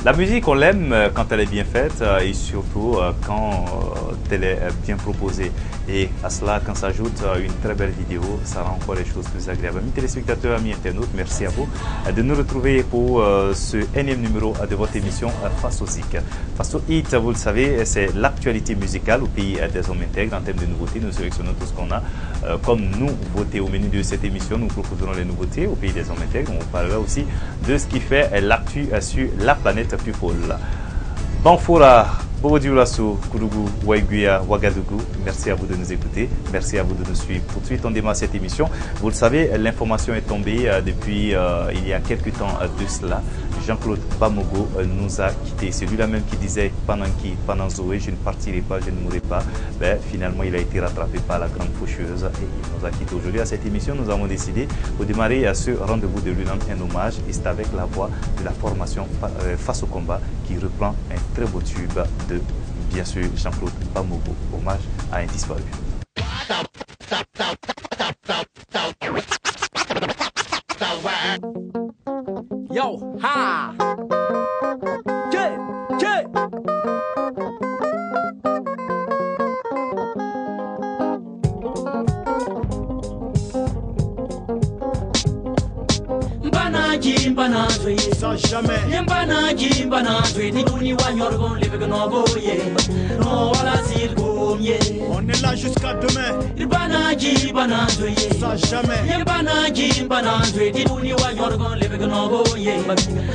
La musique, on l'aime quand elle est bien faite et surtout quand elle est bien proposée. Et à cela, quand s'ajoute une très belle vidéo, ça rend encore les choses plus agréables. Amis téléspectateurs, amis internautes, merci à vous de nous retrouver pour ce énième numéro de votre émission Face aux Zik. Face aux Hit, vous le savez, c'est l'actualité musicale au pays des hommes intègres. En termes de nouveautés, nous sélectionnons tout ce qu'on a. Comme nous votez au menu de cette émission, nous proposerons les nouveautés au pays des hommes intègres. On parlera aussi de ce qui fait l'actu sur la planète People. Banfora, Bobodiulasso, Koudougou, Waiguya, Ouagadougou, merci à vous de nous écouter, merci à vous de nous suivre. Tout de suite, on démarre cette émission. Vous le savez, l'information est tombée depuis il y a quelques temps de cela. Jean-Claude Bamogo nous a quittés. C'est lui-là même qui disait pendant Zoé, je ne partirai pas, je ne mourrai pas. Ben, finalement, il a été rattrapé par la grande faucheuse et il nous a quittés. Aujourd'hui, à cette émission, nous avons décidé de démarrer à ce rendez-vous de l'UNAM un hommage. Et c'est avec la voix de la formation Face au combat qui reprend un très beau tube de, bien sûr, Jean-Claude Bamogo. Hommage à un disparu. Yo, ha! Yeah, yeah! Mbanaji mbanazwe ça jamais Mbanaji mbanazwe ni duni wa nyorgon lebe no boye no wala silgomye on est là jusqu'à demain Mbanaji mbanazwe ça jamais Mbanaji mbanazwe ni duni wa nyorgon lebe no boye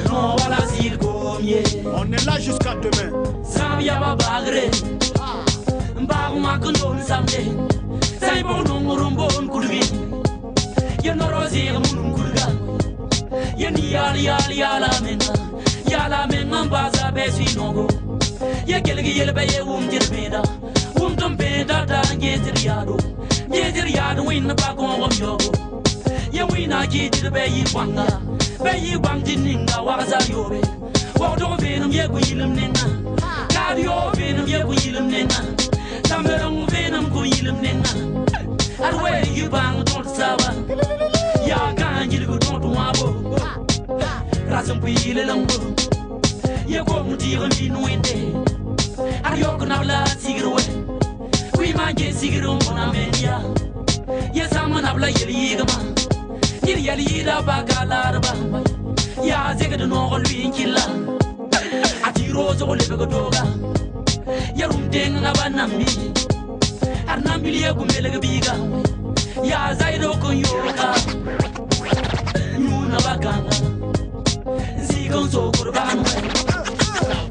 no wala silgomye on est là jusqu'à demain Sabia babagre Mbagu makondon samde Sai bon ngorumbon kulwi Yenorozi munum kulga Yeni yala menga mbaza besi nongo Ye gelgi yelbe ye jirbeda tompeda da ngeziriado win ba gongo myogo Ye wina jirbe yi wanga be yi wangdi ninga waza yobe Wado venum ye guilim nenga Kadio venum ye guilim nenga Tamerong venum guilim nenga Arwe yi bang don't saba Ya kanjil go don't wabo Rasam pile lambo Ye ko mutiro minwende Ariok na bla sigirwe Wi manje sigiro mona menya Ye sama na bla yeli gama Yeli da bakalarba Ya zega de no golwi killa Atiro zo lebe go doga Yarum denga banambi Arnambi ye kumele biga Ya zaido ko yoka Nuna bakanga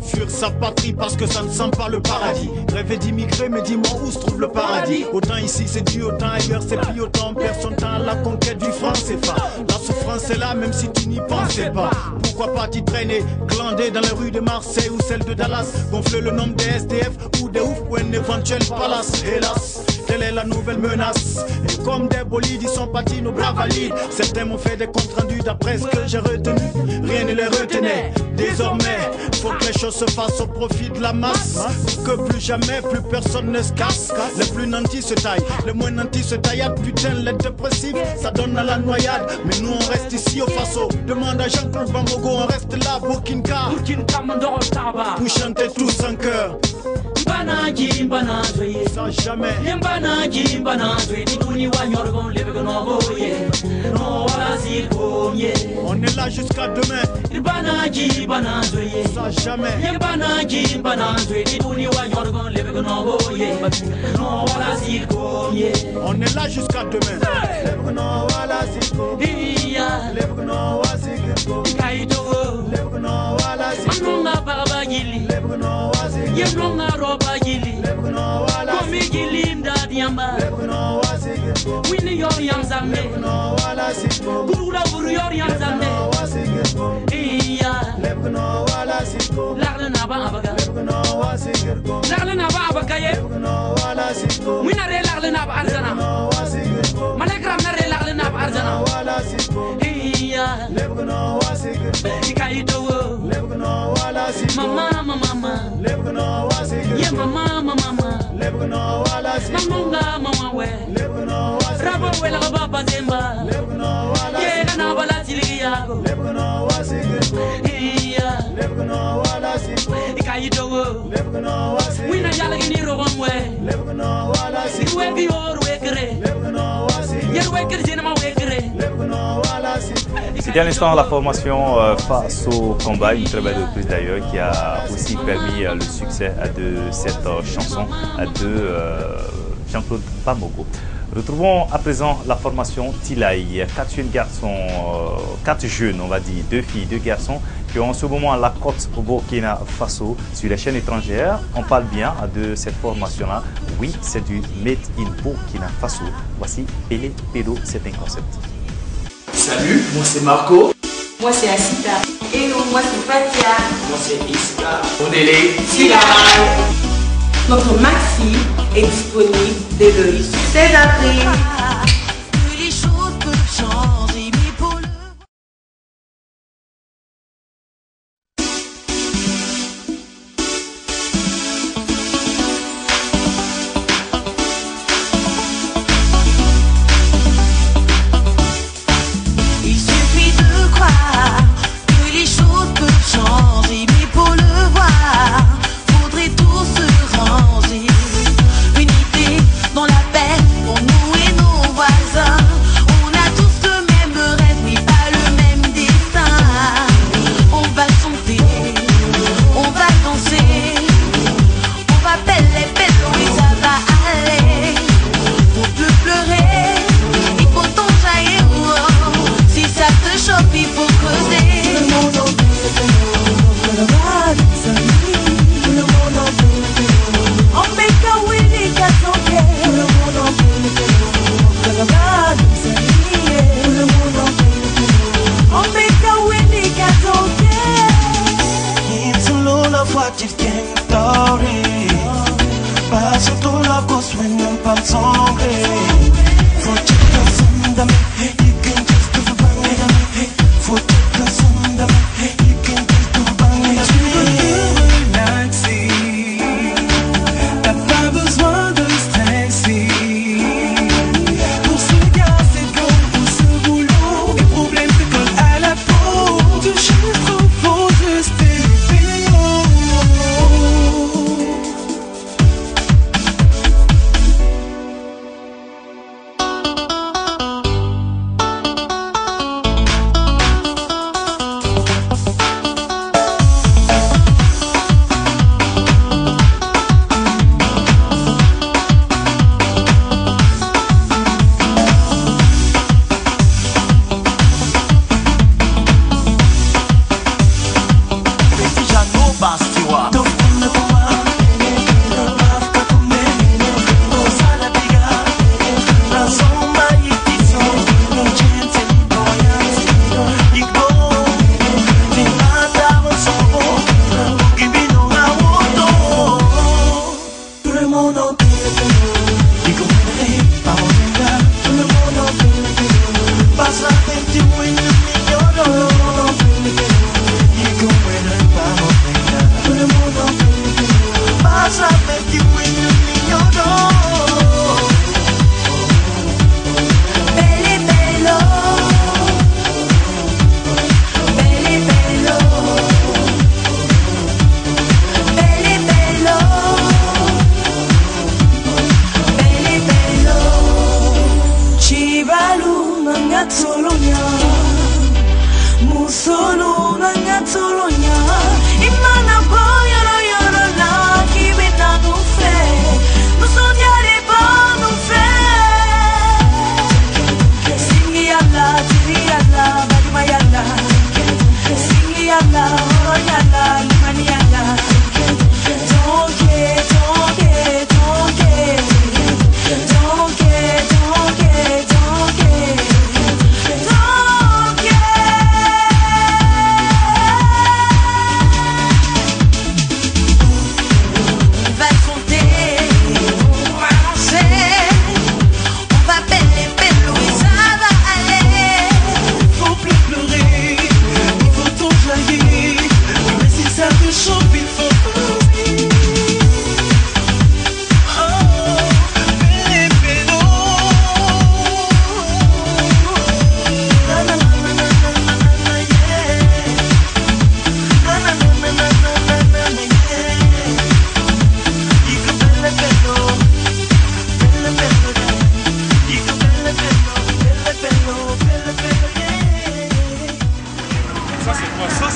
Fuir sa patrie parce que ça ne sent pas le paradis. Rêver d'immigrer mais dis-moi où se trouve le paradis. Autant ici c'est dû, autant ailleurs c'est pris. Autant perd son temps à la conquête du franc CFA. La souffrance est là même si tu n'y pensais pas. Pourquoi pas t'y traîner, glander dans les rues de Marseille ou celles de Dallas. Gonfler le nombre des SDF ou des ouf pour un éventuel palace. Hélas, telle est la nouvelle menace. Et comme des bolides ils sont partis nos bras valides. Certains m'ont fait des comptes rendus d'après ce que j'ai retenu. Rien ne les retenait. Désormais, faut que les choses se fassent au profit de la masse. Que plus jamais, plus personne ne se casse. Les plus nantis se taillent, les moins nantis se taillent. Putain, les dépressifs, ça donne à la noyade. Mais nous on reste ici au Faso. Demande à Jean-Claude Bamogo, on reste là, Burkina. Pour chanter tous en chœur. Mbanaji mbanazwe Ça jamais Mbanaji mbanazwe Duni wa nyorgon lebe no boye No wala silgomye on est là jusqu'à demain Mbanaji mbanazwe Ça jamais Mbanaji mbanazwe Duni wa nyorgon lebe no boye No wala silgomye on est là jusqu'à demain Lebe no wala silgomye Iya Lebe no wala silgomye Kaito Lebe no wala silgomye Manunga babagili Lebe no wala silgomye Yemnonga roba gili Lebe no wala Komi gili ndadiamba Lebe no wala silgomye Wini yor yanzame Lebe no wala silgomye Gurula buru yor yanzame no wala silgomye Iya Lebe no wala silgomye Lagle na ba abaga Lebe no wala silgomye Lagle na ba abaga ye Lebe no wala silgomye Wina re lagle na ba arzana no wala silgomye Malekram na re lagle na ba arzana wala silgomye Iya Lebe no wala silgomye Ikaito Lebe no wala silgomye Mama Lebe no wala silgomye Ye mama Lebe no wala silgomye Mamunga mama we Lebe no wala Rabo we la baba zemba Lebe no wala Ye kana bala tiligi yago Lebe no wala silgomye Iya Lebe no wala kai dogo wina yalla ni rogon we si we gi or we kre yer we kre jena ma we kre. C'était à l'instant la formation face au combat, une très belle reprise d'ailleurs qui a aussi permis le succès de cette chanson de Jean-Claude Bamogo. Retrouvons à présent la formation Tilaï. 4 jeunes garçons, 4 jeunes, on va dire, 2 filles, 2 garçons qui ont en ce moment la cote au Burkina Faso sur les chaînes étrangères. On parle bien de cette formation-là. Oui, c'est du Made in Burkina Faso. Voici Pélé Pédo, c'est un concept. Salut, moi c'est Marco. Moi c'est Asita. Hello, moi c'est Fatia. Moi c'est Iska. On est les Tilaï. Notre maxi est disponible dès le 16 avril. Les choses peuvent changer, mais pour le... Il suffit de croire que les choses peuvent changer, mais pour le voir, faudrait tout se ranger. Unité dans la paix pour nous et nos voisins. On a tous le même rêve mais pas le même destin. On va chanter, on va danser, on va belle oui ça va aller. Faut plus pleurer, il faut t'en jaillir. Si ça te choque il faut creuser.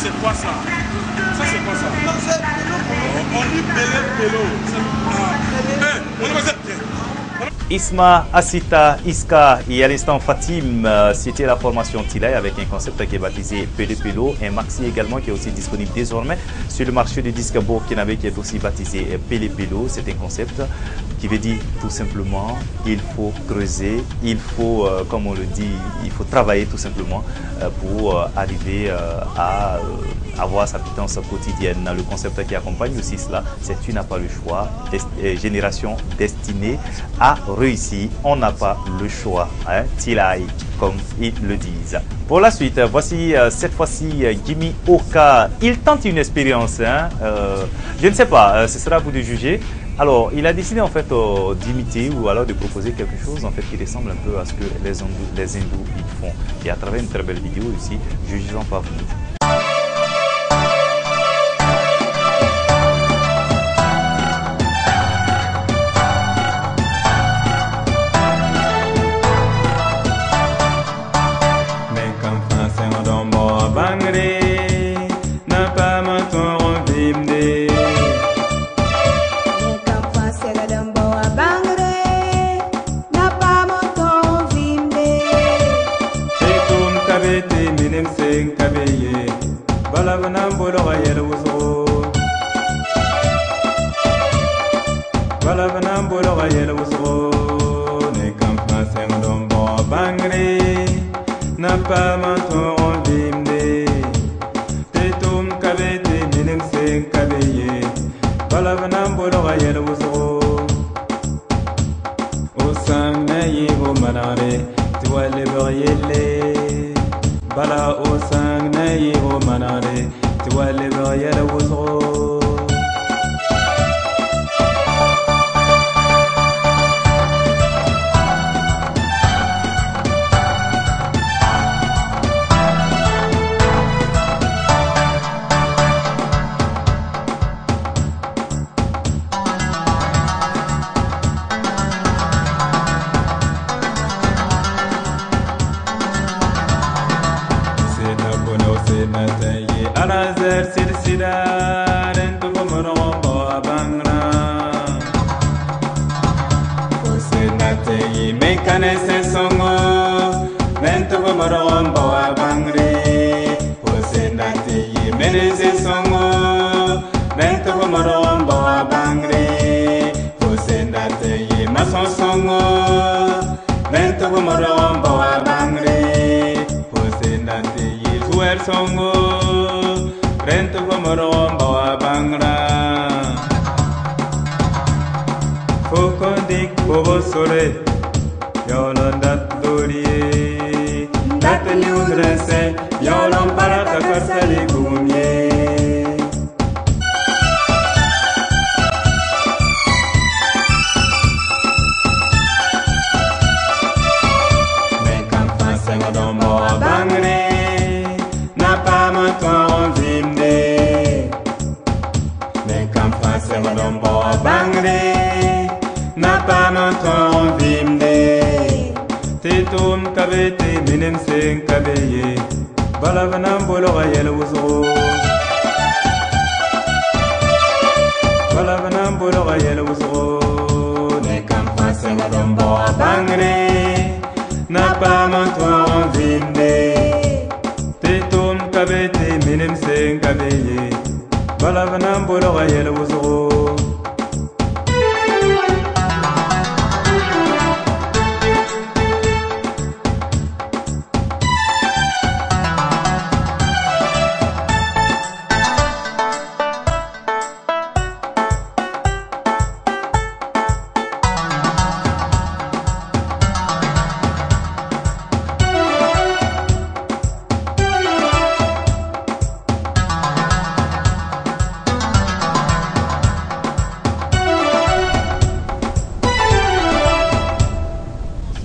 c'est quoi ça? Ça c'est quoi ça? On dit Pélo. On va Isma, Asita, Iska et à l'instant Fatim, c'était la formation Tilay avec un concept qui est baptisé Pélo, un maxi également qui est aussi disponible désormais sur le marché du disque burkinabé qui est aussi baptisé Pélo. C'est un concept qui veut dire tout simplement il faut creuser, il faut, comme on le dit, il faut travailler tout simplement pour arriver à avoir sa pitance quotidienne. Le concept qui accompagne aussi cela, c'est tu n'as pas le choix, génération destinée à réussir, on n'a pas le choix, hein? Tilay, comme ils le disent. Pour la suite, voici cette fois-ci Gimme Oka. Il tente une expérience, hein? Je ne sais pas, ce sera à vous de juger. Alors, il a décidé en fait d'imiter ou alors de proposer quelque chose en fait qui ressemble un peu à ce que les hindous ils font. Et à travers une très belle vidéo ici, jugeons pas vous.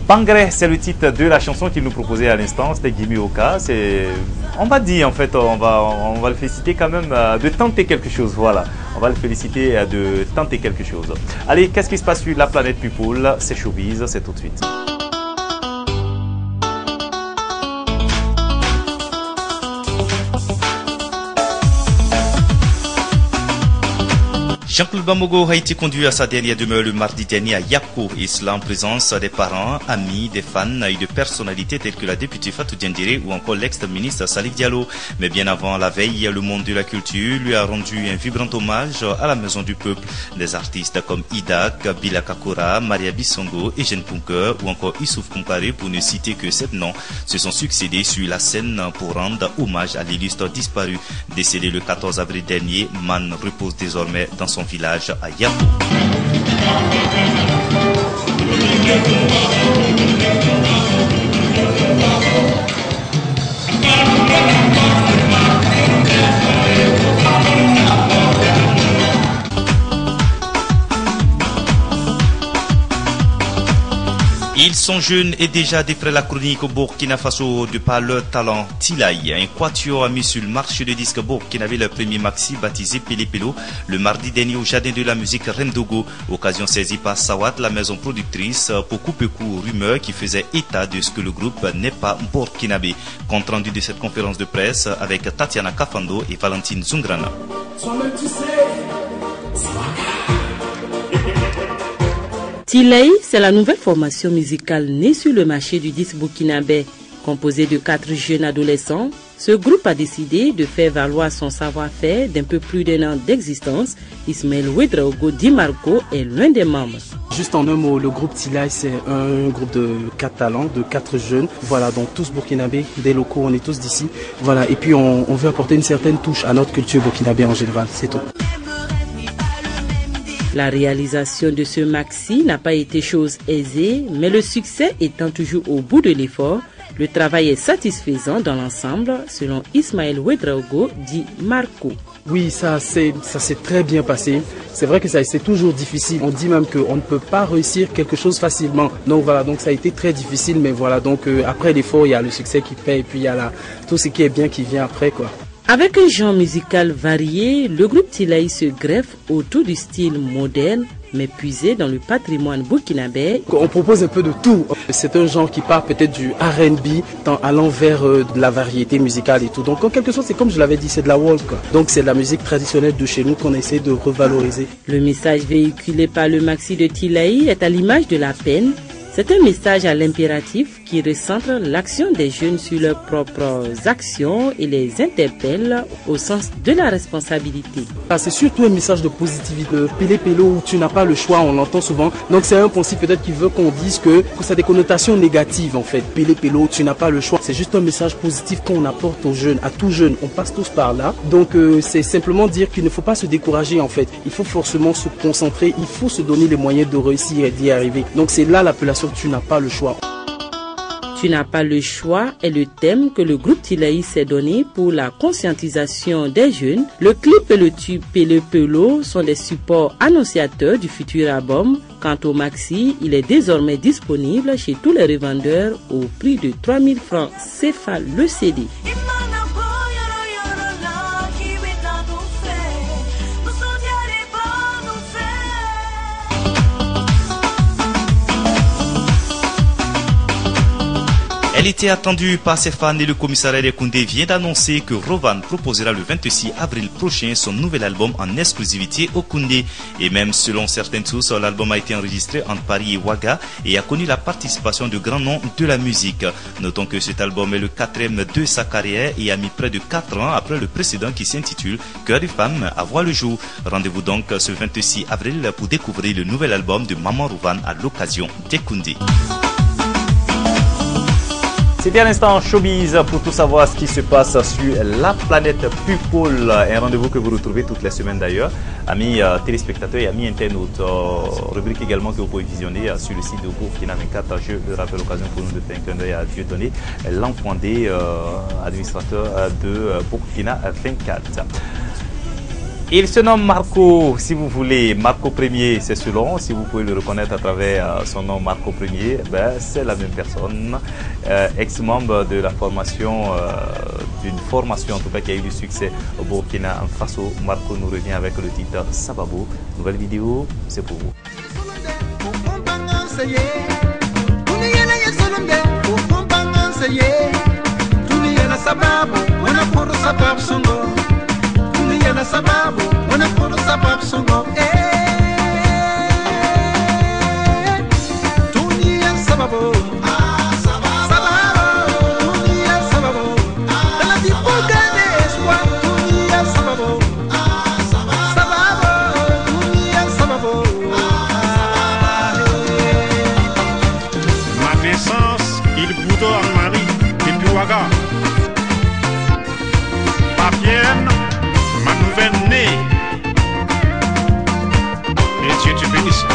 Bangre, c'est le titre de la chanson qu'il nous proposait à l'instant, c'était Gimme Oka. On va dire en fait, on va le féliciter quand même de tenter quelque chose, voilà. On va le féliciter de tenter quelque chose. Allez, qu'est-ce qui se passe sur la planète People? C'est Showbiz, c'est tout de suite. Jean-Claude Bamogo a été conduit à sa dernière demeure le mardi dernier à Yako, et cela en présence des parents, amis, des fans et de personnalités telles que la députée Fatou Diendéré ou encore l'ex-ministre Salif Diallo. Mais bien avant la veille, le monde de la culture lui a rendu un vibrant hommage à la Maison du Peuple. Des artistes comme Idak, Bila Kakura, Maria Bissongo, Eugène Punker ou encore Issouf Koumparé, pour ne citer que 7 noms, se sont succédés sur la scène pour rendre hommage à l'illustre disparu. Décédé le 14 avril dernier, Man repose désormais dans son village à Yako. Ils sont jeunes et déjà d'après la chronique au Burkina Faso de par leur talent Tilaï. Un quatuor a mis sur le marché de disques burkinabé le premier maxi baptisé Pélé Pélo le mardi dernier au Jardin de la musique Rendogo. Occasion saisie par Sawat, la maison productrice, pour couper court aux rumeurs qui faisaient état de ce que le groupe n'est pas burkinabé. Compte rendu de cette conférence de presse avec Tatiana Kafando et Valentine Zungrana. Tilaï, c'est la nouvelle formation musicale née sur le marché du disque burkinabé. Composé de 4 jeunes adolescents, ce groupe a décidé de faire valoir son savoir-faire d'un peu plus d'1 an d'existence. Ismaël Ouedraogo Di Marco est l'un des membres. Juste en un mot, le groupe Tilaï, c'est un groupe de 4 talents, de 4 jeunes. Voilà, donc tous burkinabés, des locaux, on est tous d'ici. Voilà, et puis on veut apporter une certaine touche à notre culture burkinabé en général, c'est tout. La réalisation de ce maxi n'a pas été chose aisée, mais le succès étant toujours au bout de l'effort, le travail est satisfaisant dans l'ensemble, selon Ismaël Ouedraogo Di Marco. Oui, ça s'est très bien passé. C'est vrai que c'est toujours difficile. On dit même qu'on ne peut pas réussir quelque chose facilement. Donc voilà, donc ça a été très difficile, mais voilà, donc après l'effort, il y a le succès qui paie et puis il y a tout ce qui est bien qui vient après, quoi. Avec un genre musical varié, le groupe Tilaï se greffe autour du style moderne, mais puisé dans le patrimoine burkinabé. On propose un peu de tout. C'est un genre qui part peut-être du R&B, allant vers de la variété musicale et tout. Donc en quelque sorte, c'est comme je l'avais dit, c'est de la world, quoi. Donc c'est de la musique traditionnelle de chez nous qu'on essaie de revaloriser. Le message véhiculé par le maxi de Tilaï est à l'image de la peine. C'est un message à l'impératif qui recentre l'action des jeunes sur leurs propres actions et les interpelle au sens de la responsabilité. C'est surtout un message de positivité. Pélé Pélo, tu n'as pas le choix, on l'entend souvent. Donc c'est un principe peut-être qui veut qu'on dise que ça a des connotations négatives en fait. Pélé Pélo, tu n'as pas le choix. C'est juste un message positif qu'on apporte aux jeunes, à tous jeunes. On passe tous par là. Donc c'est simplement dire qu'il ne faut pas se décourager en fait. Il faut forcément se concentrer, il faut se donner les moyens de réussir et d'y arriver. Donc c'est là l'appellation. Tu n'as pas le choix. Tu n'as pas le choix est le thème que le groupe Tilaï s'est donné pour la conscientisation des jeunes. Le clip et le tube Pélé Pélo sont des supports annonciateurs du futur album. Quant au maxi, il est désormais disponible chez tous les revendeurs au prix de 3000 francs CFA le CD. Elle était attendue par ses fans et le commissariat des Koundé vient d'annoncer que Rovan proposera le 26 avril prochain son nouvel album en exclusivité au Koundé. Et même selon certaines sources, l'album a été enregistré entre Paris et Ouaga et a connu la participation de grands noms de la musique. Notons que cet album est le 4e de sa carrière et a mis près de 4 ans après le précédent qui s'intitule Cœur de femme à voir le jour. Rendez-vous donc ce 26 avril pour découvrir le nouvel album de Maman Rovan à l'occasion des Koundé. C'était à l'instant Showbiz pour tout savoir ce qui se passe sur la planète People. Un rendez-vous que vous retrouvez toutes les semaines d'ailleurs. Amis téléspectateurs et amis internautes. Rubrique également que vous pouvez visionner sur le site de Burkina 24. Je le rappelle, l'occasion pour nous de faire un clin d'œil à Dieudonné, l'enfant des administrateurs de Burkina 24. Il se nomme Marco, si vous voulez. Marco Premier, c'est selon. Si vous pouvez le reconnaître à travers son nom Marco Premier, c'est la même personne. Ex-membre de la formation, d'une formation en tout cas qui a eu du succès au Burkina Faso. Marco nous revient avec le titre Sababo. Nouvelle vidéo, c'est pour vous. Sababu, wana kono sababu songo, ancienne, ma nouvelle née. Et Dieu te bénisse.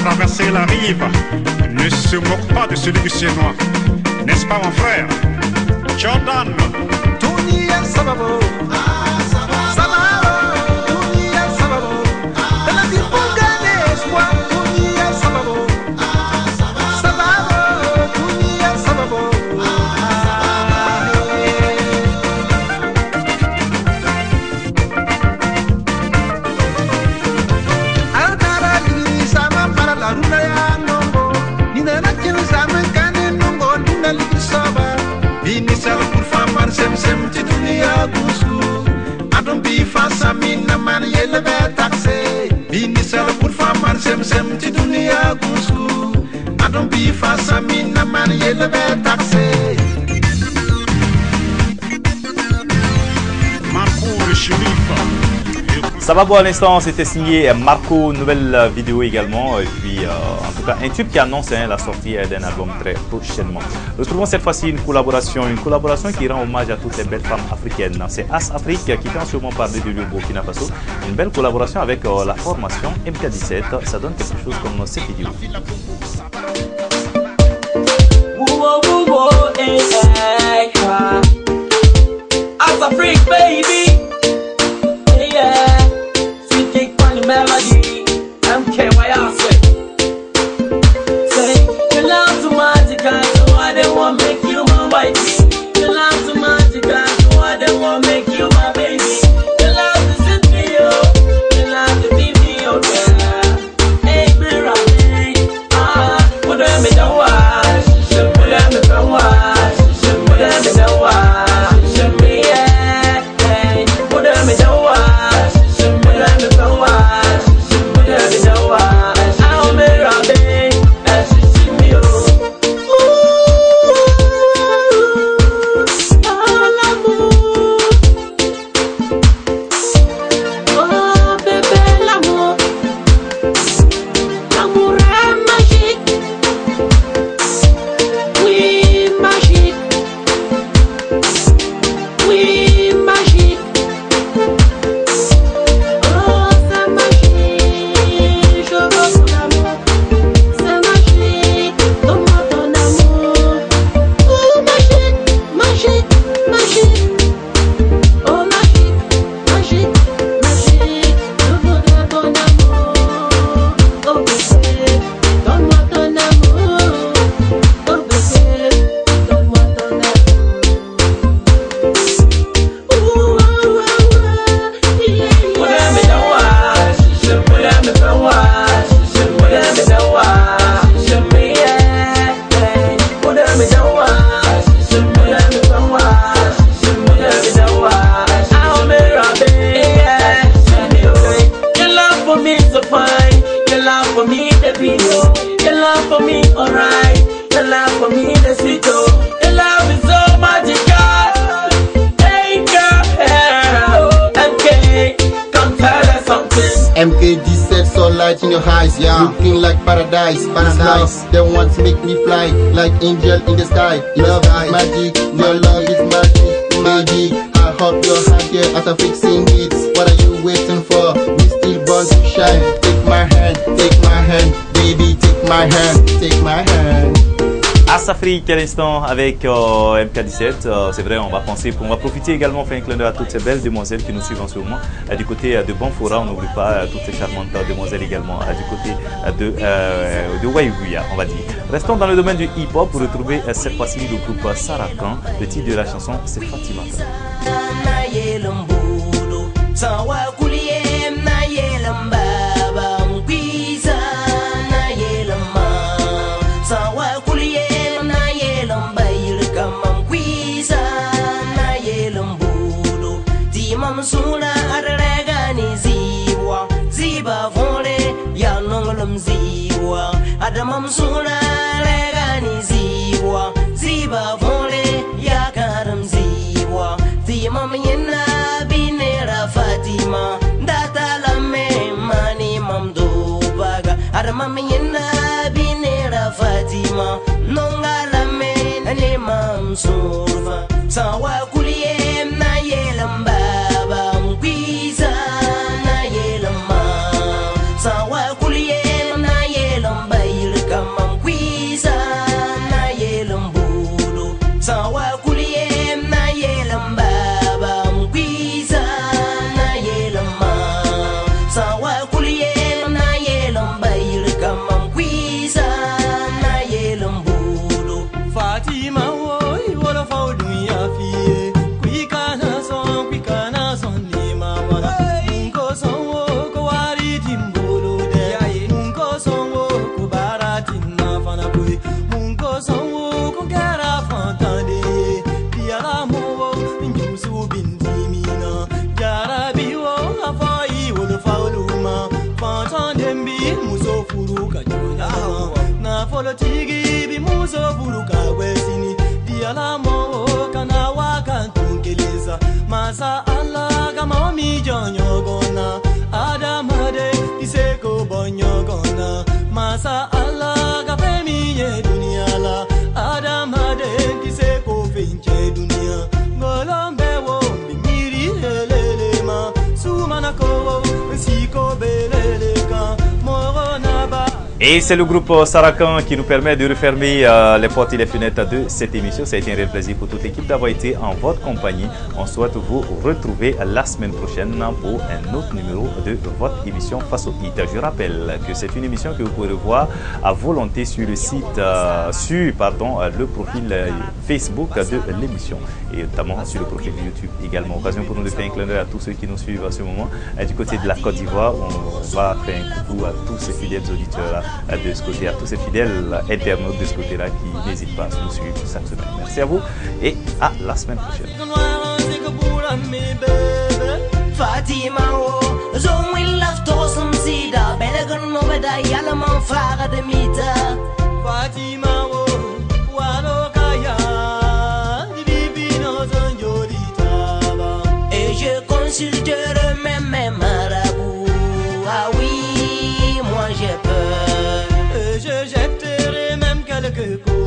Traverser la rive ne se moque pas de celui du Sénois, n'est-ce pas mon frère Jordan? Ça va beau à l'instant, c'était signé Marco, nouvelle vidéo également, et puis en tout cas un tube qui annonce la sortie d'un album très prochainement. Retrouvons cette fois-ci une collaboration qui rend hommage à toutes les belles femmes africaines. C'est As Afrique qui fait en ce moment parler du Burkina Faso. Une belle collaboration avec la formation MK17, ça donne quelque chose comme cette vidéo. As Afrique, baby. Melody, MKYR say, your love's so magical, so I don't want to make you my wife. Your love's so magical, so I don't want to make you my baby. Your love is in me, your love is in me, girl. Hey, mirror, put them in the wash, put them in the wash, put them in the wash, yeah. MK17, so light in your eyes, yeah. Looking like paradise, paradise. They want to make me fly like angel in the sky. Love is magic, your love is magic, magic. I hope you're happy as I'm fixing it. What are you waiting for? We still born to shine. Take my hand, baby, take my hand, take my hand. Asafri, quel instant avec MK17. C'est vrai, on va profiter également, on fait un clin d'œil à toutes ces belles demoiselles qui nous suivent en ce moment. Du côté de Banfora, on n'oublie pas toutes ces charmantes demoiselles également. Du côté de Waïguya, on va dire. Restons dans le domaine du hip-hop pour retrouver cette fois-ci le groupe Sarakan. Le titre de la chanson, c'est Fatima. Suna adregani ziwa ziba vole ya nongolum ziwa adamam suna adregani ziwa ziba vole ya karam ziwa timam yena binera Fatima data lame mani mamdo baga adamam yena binera Fatima nonga lame ne mam surfa sawa kuliye na yelamba Tigi bimuso buruka wesini diala mo kana wakantungeleza masa Allah kama mi jonyo gona adamade iseko bonyo gona masa Allah ka femi ye dunia la adamade iseko finche dunia ngolombe wo miri helele ma sumana ko siko belele ka morona ba. Et c'est le groupe Sarakan qui nous permet de refermer les portes et les fenêtres de cette émission. Ça a été un réel plaisir pour toute l'équipe d'avoir été en votre compagnie. On souhaite vous retrouver la semaine prochaine pour un autre numéro de votre émission Face au Hit. Je rappelle que c'est une émission que vous pouvez revoir à volonté sur le site, le profil Facebook de l'émission et notamment sur le profil YouTube également. Occasion pour nous de faire un clin d'œil à tous ceux qui nous suivent à ce moment. Du côté de la Côte d'Ivoire, on va faire un coucou à tous ces fidèles auditeurs de ce côté, à tous ces fidèles internautes de ce côté-là qui n'hésitent pas à nous suivre chaque semaine. Merci à vous et à la semaine prochaine. Et je consulterai mes marabouts. Ah oui, moi j'ai peur. Je jetterai même quelques coups.